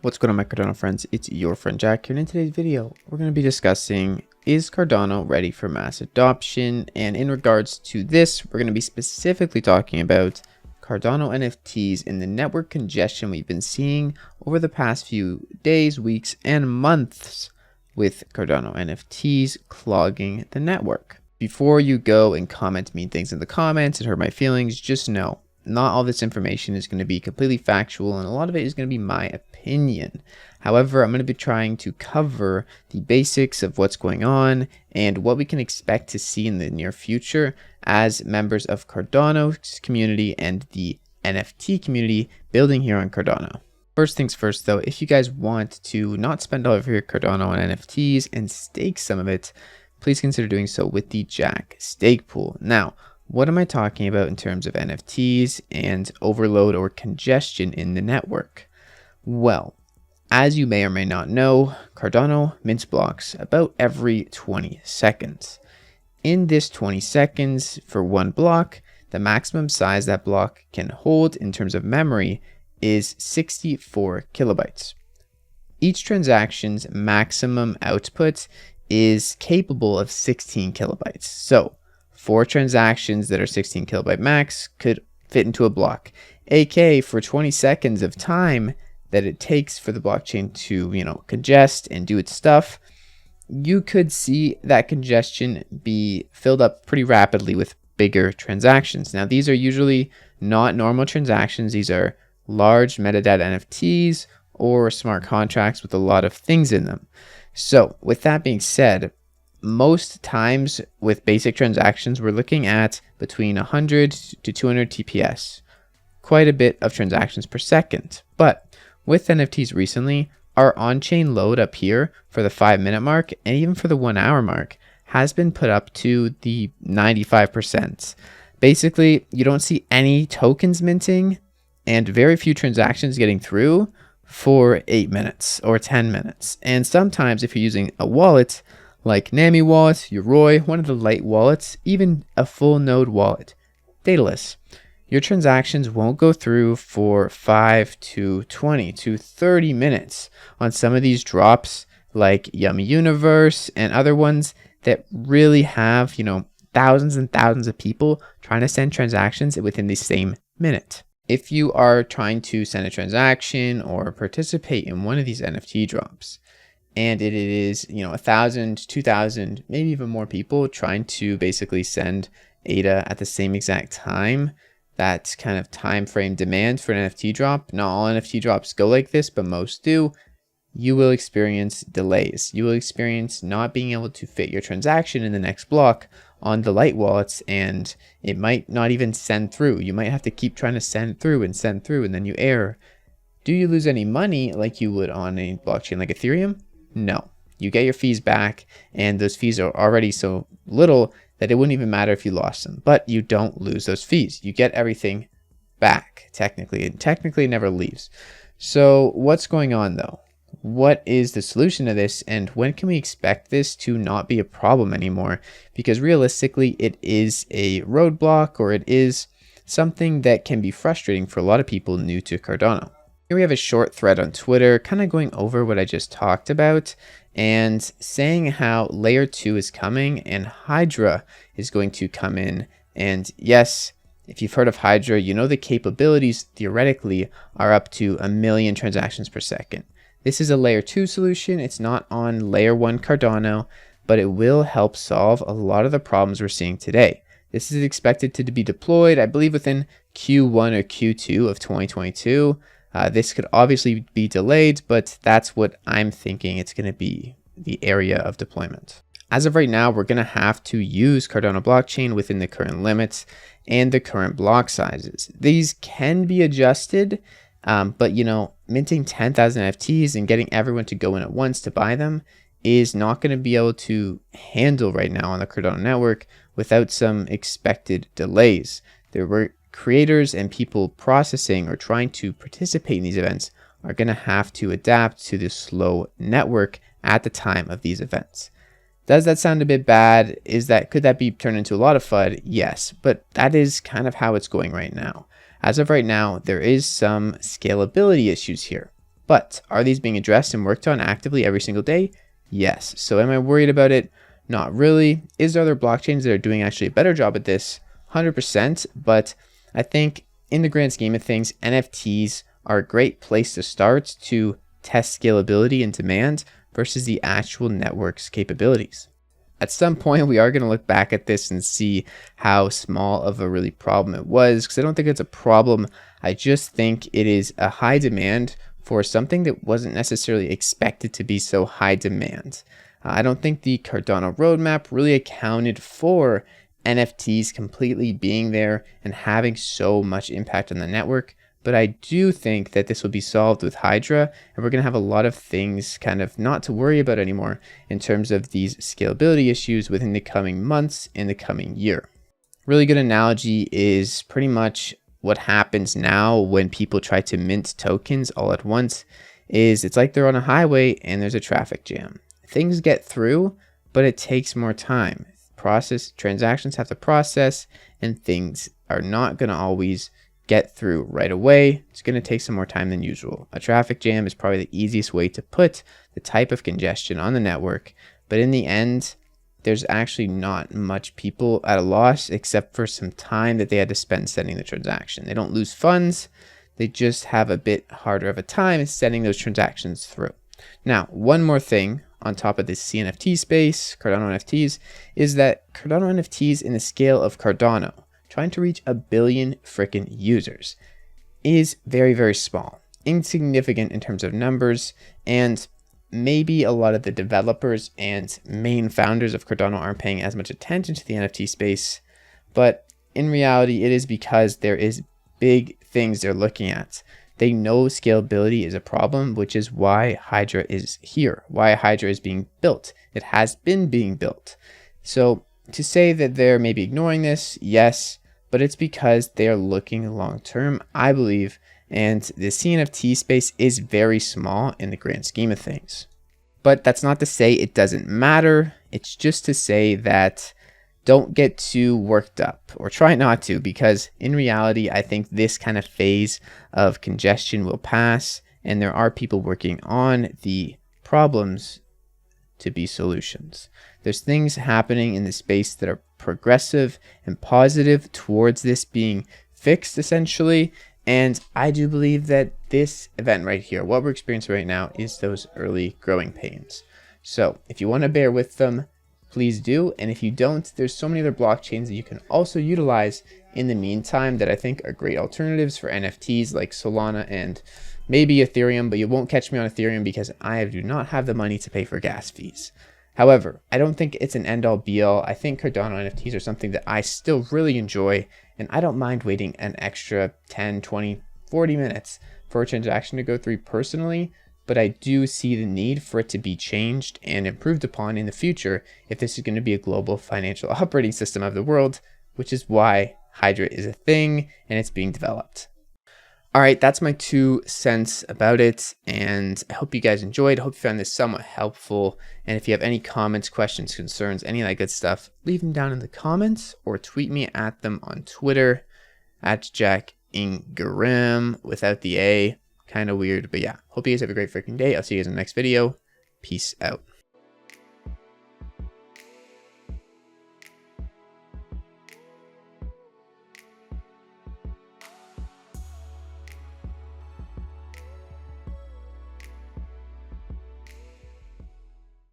What's going on, my Cardano friends? It's your friend Jack here, and in today's video we're going to be discussing, is Cardano ready for mass adoption? And in regards to this, we're going to be specifically talking about Cardano NFTs and the network congestion we've been seeing over the past few days, weeks, and months with Cardano NFTs clogging the network. Before you go and comment mean things in the comments and hurt my feelings, just know not all this information is going to be completely factual, and a lot of it is going to be my opinion. However, I'm going to be trying to cover the basics of what's going on and what we can expect to see in the near future as members of Cardano's community and the NFT community building here on Cardano. First things first though, if you guys want to not spend all of your Cardano on NFTs and stake some of it, please consider doing so with the Jack stake pool. Now, what am I talking about in terms of NFTs and overload or congestion in the network? Well, as you may or may not know, Cardano mints blocks about every 20 seconds. In this 20 seconds for one block, the maximum size that block can hold in terms of memory is 64 kilobytes. Each transaction's maximum output is capable of 16 kilobytes. So 4 transactions that are 16 kilobyte max could fit into a block. AK, for 20 seconds of time that it takes for the blockchain to, congest and do its stuff, you could see that congestion be filled up pretty rapidly with bigger transactions. Now, these are usually not normal transactions. These are large metadata NFTs or smart contracts with a lot of things in them. So with that being said, most times with basic transactions, we're looking at between 100 to 200 TPS, quite a bit of transactions per second. But with NFTs recently, our on-chain load up here for the 5-minute mark and even for the 1-hour mark has been put up to the 95%. Basically, you don't see any tokens minting and very few transactions getting through for 8 minutes or 10 minutes. And sometimes if you're using a wallet like Nami Wallet, Yoroi, one of the light wallets, even a full node wallet, dataless, your transactions won't go through for 5 to 20 to 30 minutes on some of these drops like Yummy Universe and other ones that really have, thousands and thousands of people trying to send transactions within the same minute. If you are trying to send a transaction or participate in one of these NFT drops, and it is, 1,000, 2,000, maybe even more people trying to basically send ADA at the same exact time, that kind of time frame demand for an NFT drop. Not all NFT drops go like this, but most do. You will experience delays. You will experience not being able to fit your transaction in the next block on the light wallets, and it might not even send through. You might have to keep trying to send through, and then you error. Do you lose any money like you would on a blockchain like Ethereum? No. You get your fees back, and those fees are already so little that it wouldn't even matter if you lost them. But you don't lose those fees. You get everything back, technically. It technically never leaves. So what's going on, though? What is the solution to this, and when can we expect this to not be a problem anymore? Because realistically, it is a roadblock, or it is something that can be frustrating for a lot of people new to Cardano. Here we have a short thread on Twitter kind of going over what I just talked about and saying how layer 2 is coming and Hydra is going to come in. And yes, if you've heard of Hydra, the capabilities theoretically are up to 1 million transactions per second. This is a layer 2 solution. It's not on layer 1 Cardano, but it will help solve a lot of the problems we're seeing today. This is expected to be deployed, I believe, within Q1 or Q2 of 2022. This could obviously be delayed, but that's what I'm thinking it's going to be the area of deployment. As of right now, we're going to have to use Cardano blockchain within the current limits and the current block sizes. These can be adjusted, but minting 10,000 NFTs and getting everyone to go in at once to buy them is not going to be able to handle right now on the Cardano network without some expected delays. There were creators and people processing or trying to participate in these events are going to have to adapt to the slow network at the time of these events. Does that sound a bit bad? Could that be turned into a lot of FUD? Yes, but that is kind of how it's going right now. As of right now, there is some scalability issues here. But are these being addressed and worked on actively every single day? Yes. So am I worried about it? Not really. Is there other blockchains that are doing actually a better job at this? 100%. But I think in the grand scheme of things, NFTs are a great place to start to test scalability and demand versus the actual network's capabilities. At some point, we are going to look back at this and see how small of a really problem it was, because I don't think it's a problem. I just think it is a high demand for something that wasn't necessarily expected to be so high demand. I don't think the Cardano roadmap really accounted for NFTs completely being there and having so much impact on the network. But I do think that this will be solved with Hydra, and we're going to have a lot of things kind of not to worry about anymore in terms of these scalability issues within the coming months in the coming year. Really good analogy is pretty much what happens now when people try to mint tokens all at once. It's like they're on a highway and there's a traffic jam. Things get through, but it takes more time. Transactions have to process, and things are not going to always get through right away. It's going to take some more time than usual. A traffic jam is probably the easiest way to put the type of congestion on the network, but in the end, there's actually not much people at a loss except for some time that they had to spend sending the transaction. They don't lose funds, they just have a bit harder of a time sending those transactions through. Now, one more thing on top of this CNFT space, Cardano NFTs, is that Cardano NFTs in the scale of Cardano, trying to reach 1 billion freaking users, is very, very small, insignificant in terms of numbers, and maybe a lot of the developers and main founders of Cardano aren't paying as much attention to the NFT space, but in reality, it is because there is big things they're looking at. They know scalability is a problem, which is why Hydra is here, why Hydra is being built. It has been being built. So to say that they're maybe ignoring this, yes, but it's because they are looking long term, I believe, and the CNFT space is very small in the grand scheme of things. But that's not to say it doesn't matter. It's just to say that don't get too worked up, or try not to, because in reality, I think this kind of phase of congestion will pass, and there are people working on the problems to be solutions. There's things happening in the space that are progressive and positive towards this being fixed, essentially. And I do believe that this event right here, what we're experiencing right now, is those early growing pains. So if you want to bear with them, please do. And if you don't, there's so many other blockchains that you can also utilize in the meantime that I think are great alternatives for NFTs like Solana and maybe Ethereum, but you won't catch me on Ethereum because I do not have the money to pay for gas fees. However, I don't think it's an end-all be-all. I think Cardano NFTs are something that I still really enjoy, and I don't mind waiting an extra 10, 20, 40 minutes for a transaction to go through personally, but I do see the need for it to be changed and improved upon in the future if this is going to be a global financial operating system of the world, which is why Hydra is a thing and it's being developed. All right, that's my 2 cents about it, and I hope you guys enjoyed. I hope you found this somewhat helpful, and if you have any comments, questions, concerns, any of that good stuff, leave them down in the comments or tweet me at them on Twitter at Jack Ingram without the A. Kind of weird, but yeah. Hope you guys have a great freaking day. I'll see you guys in the next video. Peace out.